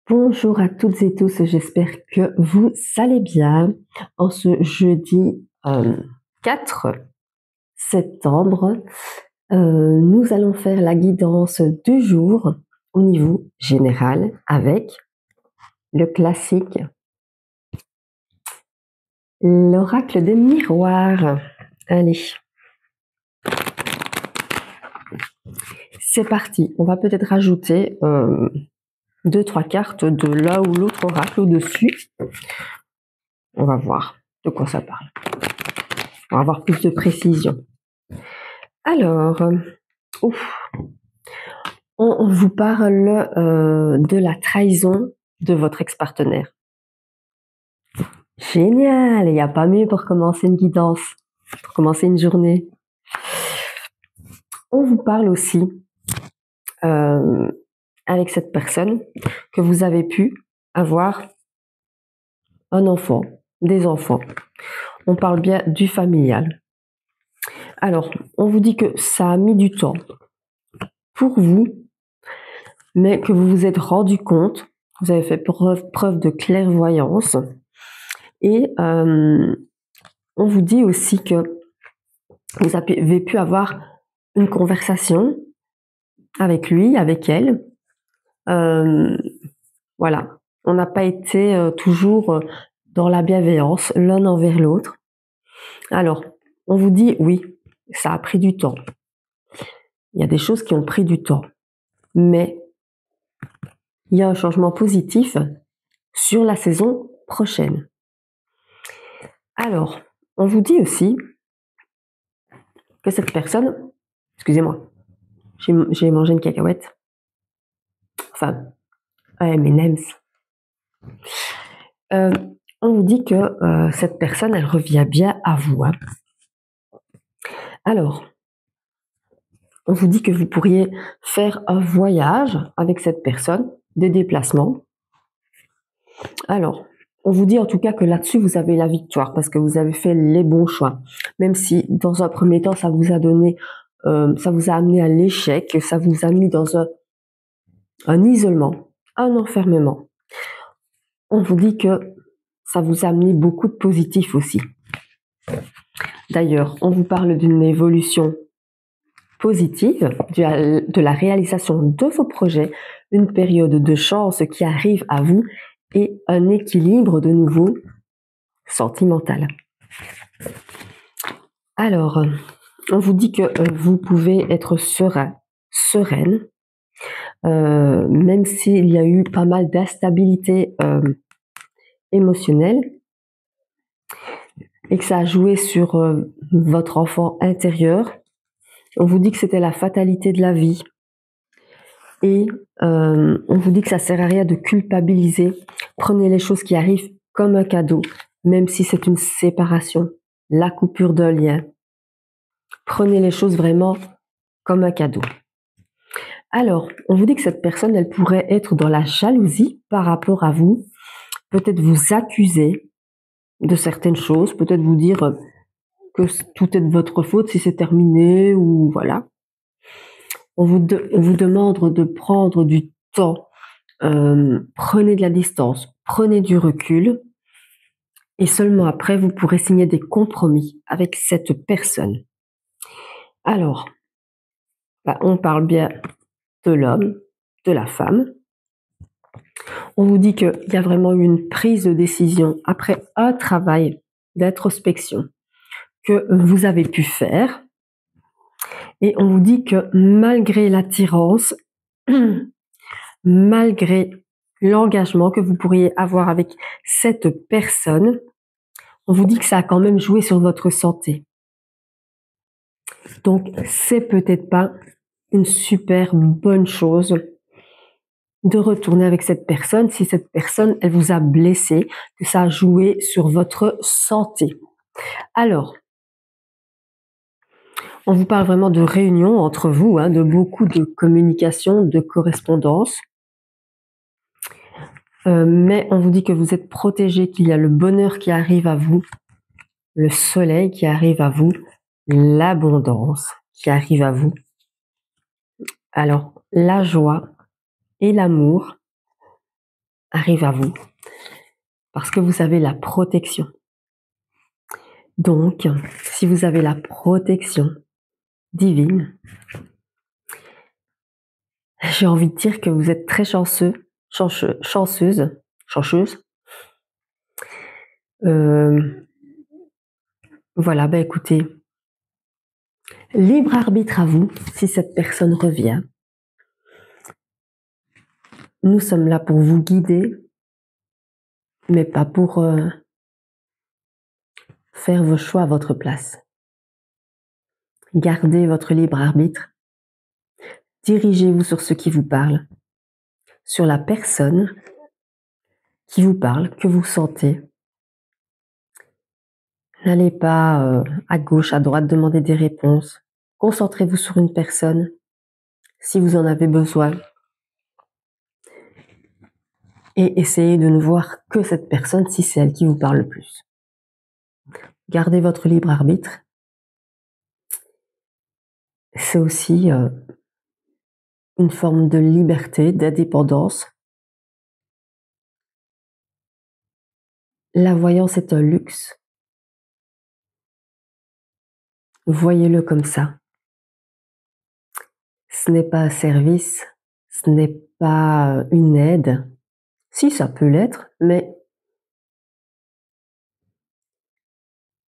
Bonjour à toutes et tous, j'espère que vous allez bien. En ce jeudi 4 septembre, nous allons faire la guidance du jour au niveau général avec le classique, l'oracle des miroirs. Allez, c'est parti. On va peut-être rajouter 2-3 cartes de l'un ou l'autre oracle au-dessus. On va voir de quoi ça parle. On va avoir plus de précision. Alors, on vous parle de la trahison de votre ex-partenaire. Génial, il n'y a pas mieux pour commencer une guidance, pour commencer une journée. On vous parle aussi avec cette personne que vous avez pu avoir un enfant, des enfants. On parle bien du familial. Alors, on vous dit que ça a mis du temps pour vous, mais que vous vous êtes rendu compte, vous avez fait preuve de clairvoyance, et on vous dit aussi que vous avez pu avoir une conversation avec lui, avec elle. Voilà, on n'a pas été toujours dans la bienveillance l'un envers l'autre. Alors, on vous dit oui, ça a pris du temps. Il y a des choses qui ont pris du temps, mais il y a un changement positif sur la saison prochaine. Alors, on vous dit aussi que cette personne, excusez-moi, j'ai mangé une cacahuète. Enfin, M&M's. On vous dit que cette personne, elle revient bien à vous. Hein. Alors, on vous dit que vous pourriez faire un voyage avec cette personne, des déplacements. Alors, on vous dit en tout cas que là-dessus, vous avez la victoire parce que vous avez fait les bons choix. Même si, dans un premier temps, ça vous a donné, ça vous a amené à l'échec, ça vous a mis dans un isolement, un enfermement. On vous dit que ça vous a amené beaucoup de positifs aussi. D'ailleurs, on vous parle d'une évolution positive, de la réalisation de vos projets, une période de chance qui arrive à vous et un équilibre de nouveau sentimental. Alors, on vous dit que vous pouvez être sereine, même s'il y a eu pas mal d'instabilité émotionnelle et que ça a joué sur votre enfant intérieur. On vous dit que c'était la fatalité de la vie. Et on vous dit que ça sert à rien de culpabiliser. Prenez les choses qui arrivent comme un cadeau, même si c'est une séparation, la coupure d'un lien. Prenez les choses vraiment comme un cadeau. Alors, on vous dit que cette personne, elle pourrait être dans la jalousie par rapport à vous, peut-être vous accuser de certaines choses, peut-être vous dire que tout est de votre faute si c'est terminé, ou voilà. On vous demande de prendre du temps, prenez de la distance, prenez du recul, et seulement après, vous pourrez signer des compromis avec cette personne. Alors, on parle bien de l'homme, de la femme. On vous dit qu'il y a vraiment eu une prise de décision après un travail d'introspection que vous avez pu faire. Et on vous dit que malgré l'attirance, malgré l'engagement que vous pourriez avoir avec cette personne, on vous dit que ça a quand même joué sur votre santé. Donc, c'est peut-être pas une super bonne chose de retourner avec cette personne si cette personne, elle vous a blessé, que ça a joué sur votre santé. Alors, on vous parle vraiment de réunion entre vous, hein, de beaucoup de communication, de correspondance. Mais on vous dit que vous êtes protégé, qu'il y a le bonheur qui arrive à vous, le soleil qui arrive à vous, l'abondance qui arrive à vous. Alors, la joie et l'amour arrive à vous parce que vous avez la protection. Donc, si vous avez la protection divine, j'ai envie de dire que vous êtes très chanceuse. Voilà, ben écoutez, libre arbitre à vous si cette personne revient. Nous sommes là pour vous guider, mais pas pour faire vos choix à votre place. Gardez votre libre arbitre. Dirigez-vous sur ce qui vous parle, sur la personne qui vous parle, que vous sentez. N'allez pas à gauche, à droite demander des réponses. Concentrez-vous sur une personne si vous en avez besoin. Et essayez de ne voir que cette personne si c'est elle qui vous parle le plus. Gardez votre libre arbitre. C'est aussi une forme de liberté, d'indépendance. La voyance est un luxe. Voyez-le comme ça. Ce n'est pas un service, ce n'est pas une aide. Si, ça peut l'être, mais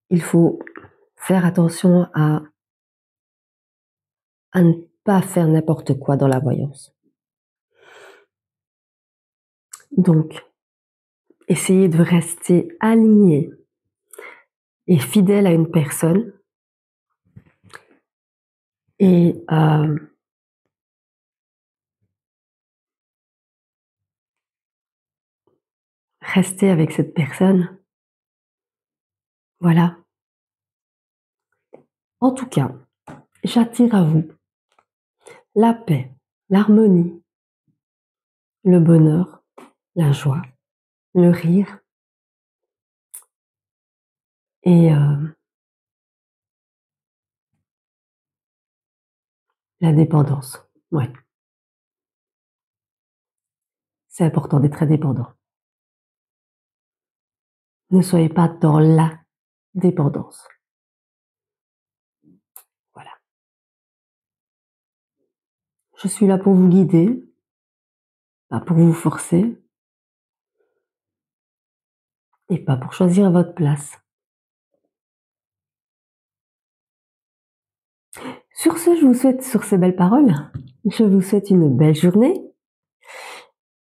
il faut faire attention à ne pas faire n'importe quoi dans la voyance. Donc, essayez de rester aligné et fidèle à une personne et rester avec cette personne. Voilà. En tout cas, j'attire à vous la paix, l'harmonie, le bonheur, la joie, le rire et la dépendance. Ouais. C'est important d'être indépendant. Ne soyez pas dans la dépendance. Voilà. Je suis là pour vous guider, pas pour vous forcer et pas pour choisir à votre place. Sur ce, je vous souhaite, sur ces belles paroles, je vous souhaite une belle journée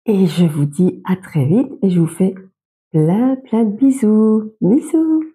et je vous dis à très vite et je vous fais plein de bisous. Bisous!